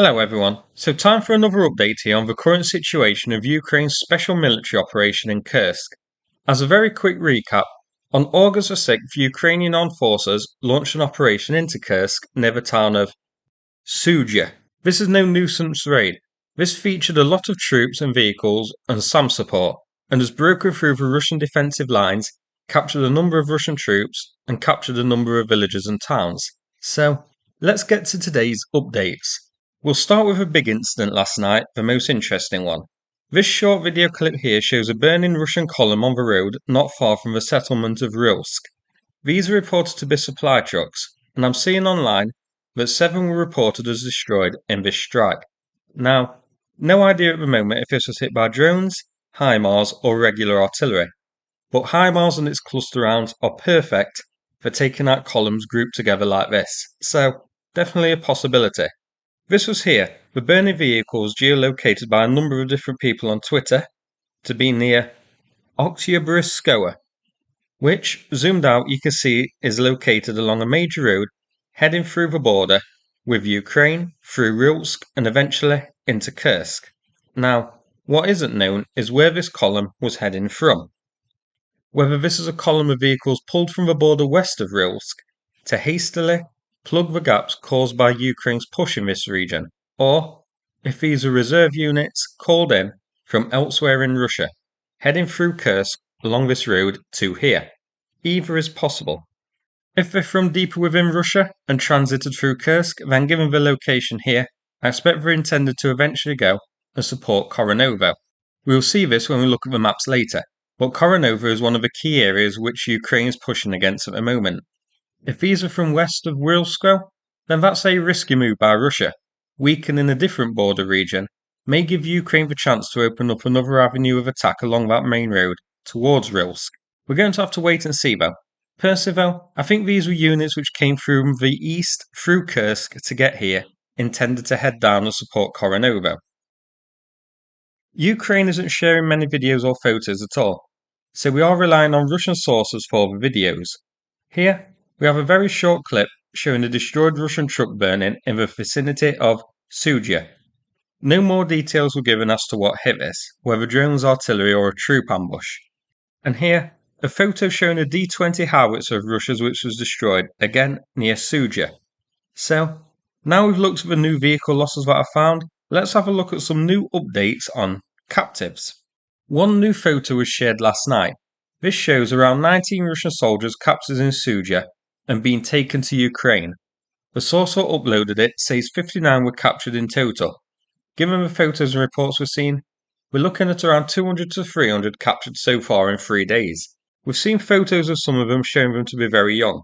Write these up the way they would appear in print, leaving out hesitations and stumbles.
Hello everyone, so time for another update here on the current situation of Ukraine's special military operation in Kursk. As a very quick recap, on August the 6th, Ukrainian armed forces launched an operation into Kursk near the town of Sudzha. This is no nuisance raid. This featured a lot of troops and vehicles and some support, and has broken through the Russian defensive lines, captured a number of Russian troops, and captured a number of villages and towns. So, let's get to today's updates. We'll start with a big incident last night, the most interesting one. This short video clip here shows a burning Russian column on the road not far from the settlement of Rylsk. These are reported to be supply trucks, and I'm seeing online that 7 were reported as destroyed in this strike. Now, no idea at the moment if this was hit by drones, HIMARS or regular artillery, but HIMARS and its cluster rounds are perfect for taking out columns grouped together like this, so definitely a possibility. This was here, the burning vehicle was geolocated by a number of different people on Twitter to be near Oktyabrskoye, which, zoomed out, you can see is located along a major road heading through the border with Ukraine, through Rylsk, and eventually into Kursk. Now, what isn't known is where this column was heading from. Whether this is a column of vehicles pulled from the border west of Rylsk to hastily plug the gaps caused by Ukraine's push in this region, or if these are reserve units called in from elsewhere in Russia, heading through Kursk along this road to here. Either is possible. If they're from deeper within Russia and transited through Kursk, then given the location here, I expect they're intended to eventually go and support Koronovo. We'll see this when we look at the maps later, but Koronovo is one of the key areas which Ukraine is pushing against at the moment. If these are from west of Rylsk, then that's a risky move by Russia. Weakening a different border region may give Ukraine the chance to open up another avenue of attack along that main road towards Rylsk. We're going to have to wait and see though. Personally though, I think these were units which came from the east through Kursk to get here, intended to head down and support Koronovo. Ukraine isn't sharing many videos or photos at all, so we are relying on Russian sources for the videos. Here, we have a very short clip showing a destroyed Russian truck burning in the vicinity of Sudzha. No more details were given as to what hit this, whether drones, artillery or a troop ambush. And here, a photo showing a D-20 howitzer of Russia's which was destroyed, again near Sudzha. So, now we've looked at the new vehicle losses that I found, let's have a look at some new updates on captives. One new photo was shared last night. This shows around 19 Russian soldiers captured in Sudzha and being taken to Ukraine. The source who uploaded it says 59 were captured in total. Given the photos and reports we've seen, we're looking at around 200 to 300 captured so far in 3 days. We've seen photos of some of them showing them to be very young.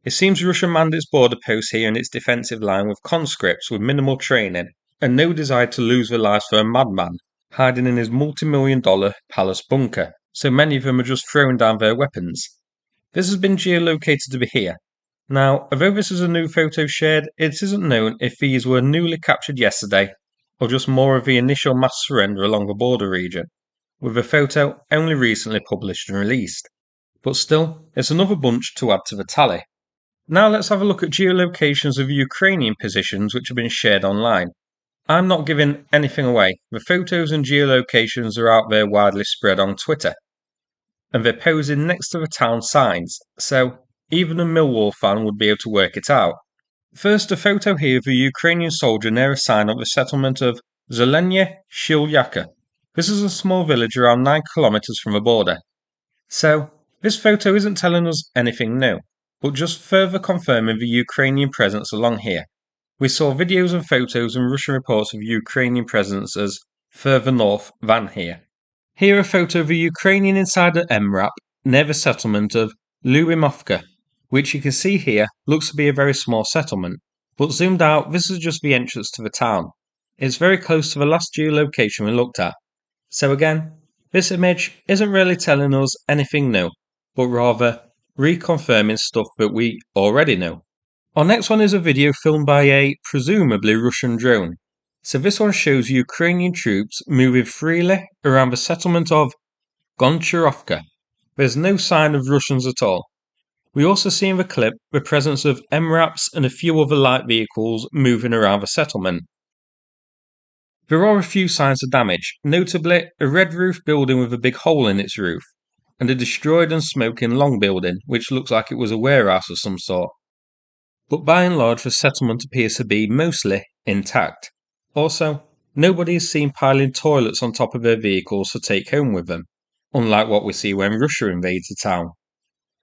It seems Russia manned its border post here in its defensive line with conscripts with minimal training and no desire to lose their lives for a madman hiding in his multi-million-dollar palace bunker, so many of them are just throwing down their weapons. This has been geolocated to be here. Now, although this is a new photo shared, it isn't known if these were newly captured yesterday or just more of the initial mass surrender along the border region, with the photo only recently published and released. But still, it's another bunch to add to the tally. Now let's have a look at geolocations of Ukrainian positions which have been shared online. I'm not giving anything away, the photos and geolocations are out there widely spread on Twitter, and they're posing next to the town signs, so even a Millwall fan would be able to work it out. First, a photo here of a Ukrainian soldier near a sign of the settlement of Zelenya Shilyaka. This is a small village around 9 kilometers from the border. So, this photo isn't telling us anything new, but just further confirming the Ukrainian presence along here. We saw videos and photos and Russian reports of Ukrainian presences further north than here. Here a photo of a Ukrainian inside an MRAP near the settlement of Lyubimovka, which you can see here looks to be a very small settlement, but zoomed out this is just the entrance to the town. It's very close to the last geolocation we looked at. So again, this image isn't really telling us anything new, but rather reconfirming stuff that we already know. Our next one is a video filmed by a presumably Russian drone. So this one shows Ukrainian troops moving freely around the settlement of Goncharovka. There's no sign of Russians at all. We also see in the clip the presence of MRAPs and a few other light vehicles moving around the settlement. There are a few signs of damage, notably a red roof building with a big hole in its roof, and a destroyed and smoking long building which looks like it was a warehouse of some sort. But by and large the settlement appears to be mostly intact. Also, nobody is seen piling toilets on top of their vehicles to take home with them, unlike what we see when Russia invades a town.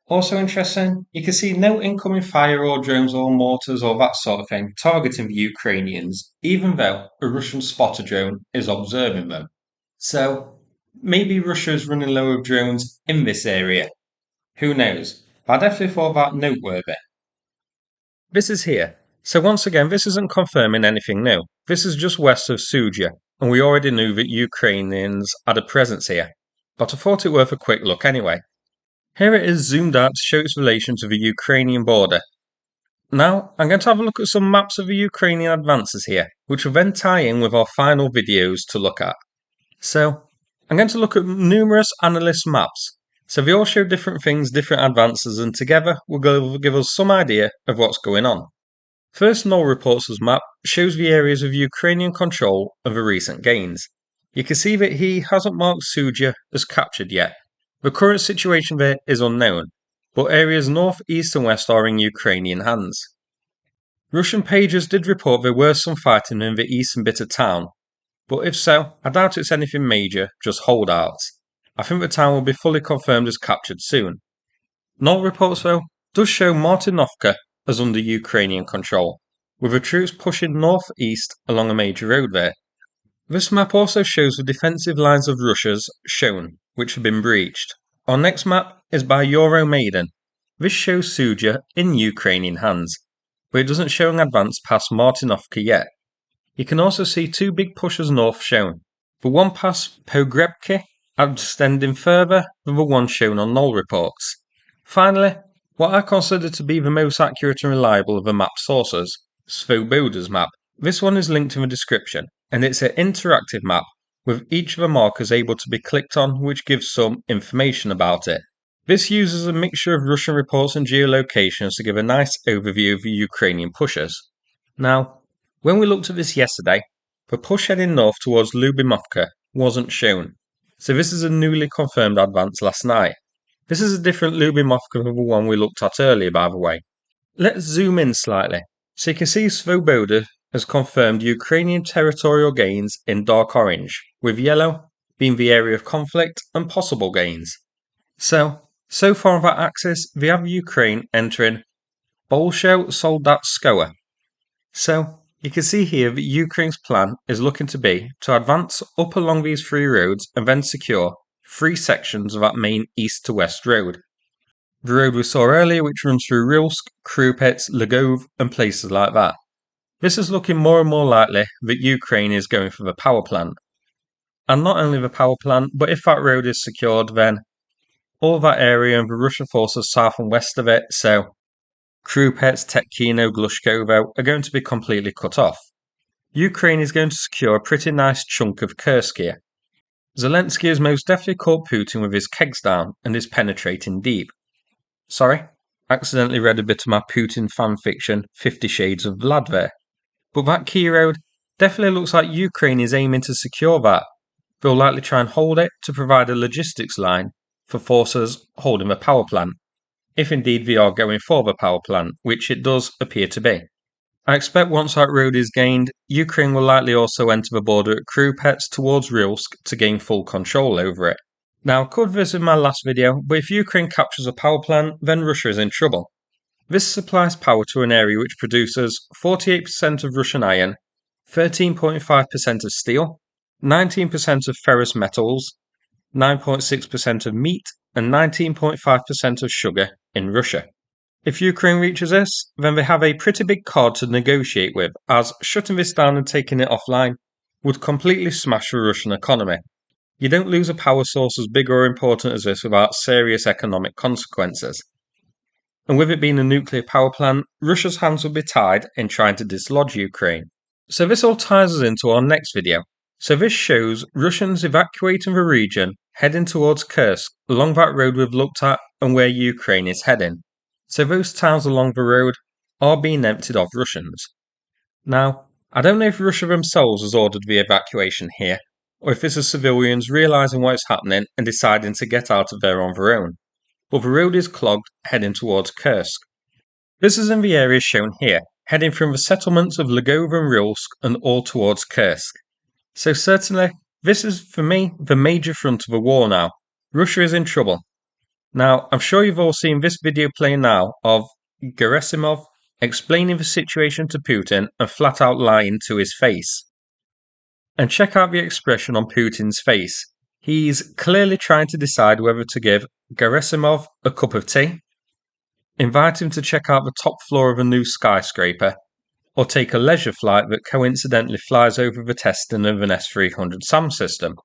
Also interesting, you can see no incoming fire or drones or mortars or that sort of thing targeting the Ukrainians, even though a Russian spotter drone is observing them. So, maybe Russia is running low of drones in this area. Who knows? But I definitely thought that noteworthy. This is here. So once again, this isn't confirming anything new. This is just west of Suja, and we already knew that Ukrainians had a presence here. But I thought it worth a quick look anyway. Here it is zoomed out to show its relation to the Ukrainian border. Now, I'm going to have a look at some maps of the Ukrainian advances here, which will then tie in with our final videos to look at. So, I'm going to look at numerous analyst maps. So they all show different things, different advances, and together will give us some idea of what's going on. First Null Reports' map shows the areas of Ukrainian control of the recent gains. You can see that he hasn't marked Suja as captured yet. The current situation there is unknown, but areas north, east and west are in Ukrainian hands. Russian pages did report there were some fighting in the eastern bit of town, but if so, I doubt it's anything major, just holdouts. I think the town will be fully confirmed as captured soon. Null Reports though does show Martinovka as under Ukrainian control, with the troops pushing north-east along a major road there. This map also shows the defensive lines of Russia's shown, which have been breached. Our next map is by Euromaidan. This shows Suja in Ukrainian hands, but it doesn't show an advance past Martinovka yet. You can also see two big pushes north shown, the one past Pogrebki extending further than the one shown on Null Reports. Finally, what I consider to be the most accurate and reliable of the map sources, Svoboda's map. This one is linked in the description, and it's an interactive map with each of the markers able to be clicked on, which gives some information about it. This uses a mixture of Russian reports and geolocations to give a nice overview of the Ukrainian pushes. Now, when we looked at this yesterday, the push heading north towards Lyubimovka wasn't shown, so this is a newly confirmed advance last night. This is a different Lyubimovka than the one we looked at earlier, by the way. Let's zoom in slightly, so you can see Svoboda has confirmed Ukrainian territorial gains in dark orange, with yellow being the area of conflict and possible gains. So far on that axis, we have Ukraine entering Bolsho Soldatskoe. So, you can see here that Ukraine's plan is looking to be to advance up along these three roads and then secure 3 sections of that main east to west road. The road we saw earlier, which runs through Rylsk, Krupets, Lgov and places like that. This is looking more and more likely that Ukraine is going for the power plant. And not only the power plant, but if that road is secured, then all that area and the Russian forces south and west of it, so Krupets, Tetkino, Glushkovo, are going to be completely cut off. Ukraine is going to secure a pretty nice chunk of Kursk here. Zelensky has most definitely caught Putin with his kegs down and is penetrating deep. Sorry, accidentally read a bit of my Putin fanfiction 50 Shades of Vlad there. But that key road definitely looks like Ukraine is aiming to secure that. They'll likely try and hold it to provide a logistics line for forces holding the power plant, if indeed they are going for the power plant, which it does appear to be. I expect once that road is gained, Ukraine will likely also enter the border at Krupets towards Rylsk to gain full control over it. Now, I covered this in my last video, but if Ukraine captures a power plant, then Russia is in trouble. This supplies power to an area which produces 48% of Russian iron, 13.5% of steel, 19% of ferrous metals, 9.6% of meat, and 19.5% of sugar in Russia. If Ukraine reaches this, then they have a pretty big card to negotiate with, as shutting this down and taking it offline would completely smash the Russian economy. You don't lose a power source as big or important as this without serious economic consequences. And with it being a nuclear power plant, Russia's hands will be tied in trying to dislodge Ukraine. So this all ties us into our next video. So this shows Russians evacuating the region, heading towards Kursk, along that road we've looked at and where Ukraine is heading. So those towns along the road are being emptied of Russians. Now, I don't know if Russia themselves has ordered the evacuation here, or if this is civilians realising what is happening and deciding to get out of there on their own, but the road is clogged heading towards Kursk. This is in the area shown here, heading from the settlements of Lgov and Rylsk and all towards Kursk. So certainly, this is, for me, the major front of the war now. Russia is in trouble. Now, I'm sure you've all seen this video play now of Gerasimov explaining the situation to Putin and flat out lying to his face. And check out the expression on Putin's face. He's clearly trying to decide whether to give Gerasimov a cup of tea, invite him to check out the top floor of a new skyscraper, or take a leisure flight that coincidentally flies over the testing of an S-300 SAM system.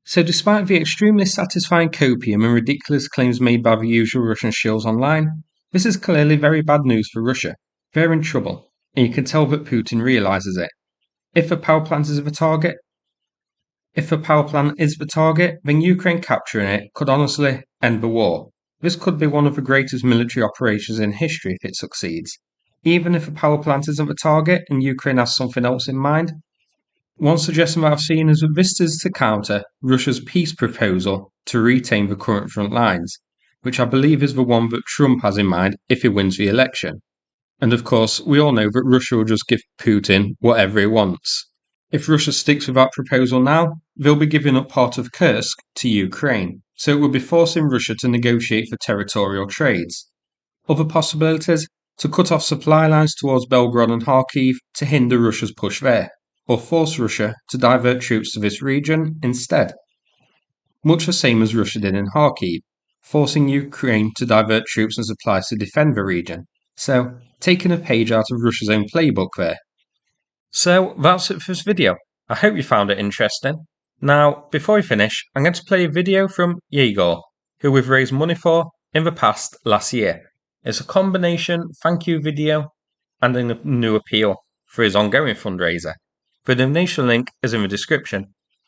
So despite the extremely satisfying copium and ridiculous claims made by the usual Russian shills online, this is clearly very bad news for Russia. They're in trouble, and you can tell that Putin realises it. If the power plant is the target, then Ukraine capturing it could honestly end the war. This could be one of the greatest military operations in history if it succeeds. Even if the power plant isn't the target and Ukraine has something else in mind. One suggestion that I've seen is that this is to counter Russia's peace proposal to retain the current front lines, which I believe is the one that Trump has in mind if he wins the election. And of course, we all know that Russia will just give Putin whatever he wants. If Russia sticks with that proposal now, they'll be giving up part of Kursk to Ukraine, so it will be forcing Russia to negotiate for territorial trades. Other possibilities? To cut off supply lines towards Belgorod and Kharkiv to hinder Russia's push there, or force Russia to divert troops to this region instead. Much the same as Russia did in Kharkiv, forcing Ukraine to divert troops and supplies to defend the region. So, taking a page out of Russia's own playbook there. So, that's it for this video. I hope you found it interesting. Now, before we finish, I'm going to play a video from Yegor, who we've raised money for in the past last year. It's a combination thank you video and a new appeal for his ongoing fundraiser. The donation link is in the description.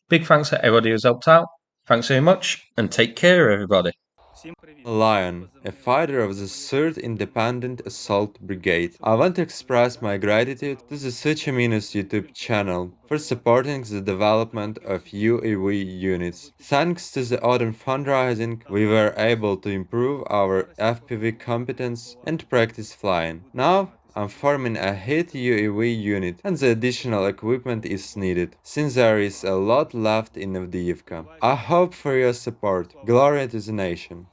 Big thanks to everybody who's helped out. Thanks very much, and take care, everybody. Lion, a fighter of the 3rd Independent Assault Brigade. I want to express my gratitude to the Suchaminus YouTube channel for supporting the development of UAV units. Thanks to the Odin fundraising, we were able to improve our FPV competence and practice flying. Now, I'm forming a hit UAV unit and the additional equipment is needed, since there is a lot left in Avdiivka. I hope for your support. Glory to the nation.